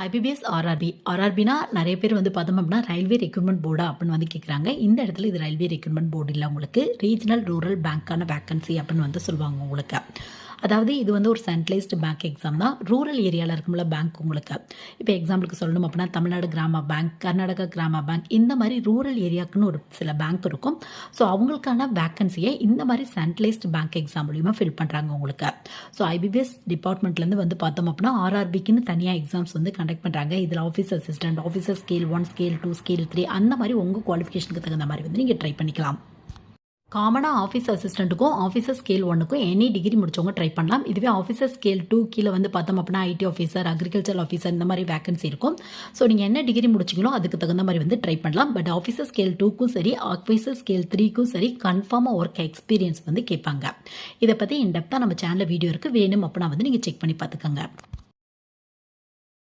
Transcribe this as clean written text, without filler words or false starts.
IBPS ஆர்ஆர்பினா நிறைய பேர் வந்து பார்த்தோம் அப்படின்னா ரயில்வே ரெக்ரூட்மெண்ட் போர்டா அப்படின்னு வந்து கேட்குறாங்க. இந்த இடத்துல இது ரயில்வே ரெக்ரூட்மெண்ட் போர்டு இல்லை, உங்களுக்கு ரீஜனல் ரூரல் பேங்க்கான வேக்கன்சி அப்படின்னு வந்து சொல்லுவாங்க உங்களுக்கு. அதாவது இது வந்து ஒரு சென்ட்ரலைஸ்டு பேங்க் எக்ஸாம் தான். ரூரல் ஏரியாவில் இருக்கும்ல பேங்க் உங்களுக்கு. இப்போ எக்ஸாம்பிளுக்கு சொல்லணும் அப்படின்னா தமிழ்நாடு கிராம பேங்க், கர்நாடகா கிராம பேங்க், இந்த மாதிரி ரூரல் ஏரியாவுக்குன்னு ஒரு சில பேங்க் இருக்கும். ஸோ அவங்களுக்கான வேக்கன்சியை இந்த மாதிரி சென்ட்ரலைஸ்டு பேங்க் எக்ஸாம் மூலியமாக ஃபில் பண்ணுறாங்க உங்களுக்கு. ஸோ ஐபிபிஎஸ் டிபார்ட்மெண்ட்லேருந்து வந்து பார்த்தோம் அப்படின்னா ஆர்ஆர்பிக்குன்னு தனியாக எக்ஸாம்ஸ் வந்து கண்டக்ட் பண்ணுறாங்க. இதில் office assistant, officer scale 1, scale 2, scale 3 அந்த மாதிரி உங்கள் குவாலிஃபிகேஷனுக்கு தகுந்த மாதிரி வந்து நீங்கள் ட்ரை பண்ணிக்கலாம். காமனாக ஆஃபீஸ் அசிஸ்டண்ட்டுக்கும் ஆஃபீஸர் ஸ்கேல் 1க்கும் எனி டிகிரி முடிச்சவங்க ட்ரை பண்ணலாம். இதுவே ஆஃபீஸர் ஸ்கேல் 2 கீழே வந்து பார்த்தோம் அப்படின்னா ஐடி ஆஃபீஸர், அக்ரிகல்ச்சர் ஆஃபீஸர் இந்த மாதிரி வேகன்சி இருக்கும். ஸோ நீங்கள் என்ன டிகிரி முடிச்சிங்களோ அதுக்கு தகுந்த மாதிரி வந்து ட்ரை பண்ணலாம். பட் ஆஃபீஸர் ஸ்கேல் 2க்கும் சரி, ஆஃபீஸர் ஸ்கேல் 3க்கும் சரி கன்ஃபார்மாக ஒர்க் எக்ஸ்பீரியன்ஸ் வந்து கேட்பாங்க. இதை பற்றி இன்டெப்த்தாக நம்ம சேனலில் வீடியோ இருக்குது, வேணும் அப்படின்னா வந்து நீங்கள் செக் பண்ணி பார்த்துக்கோங்க.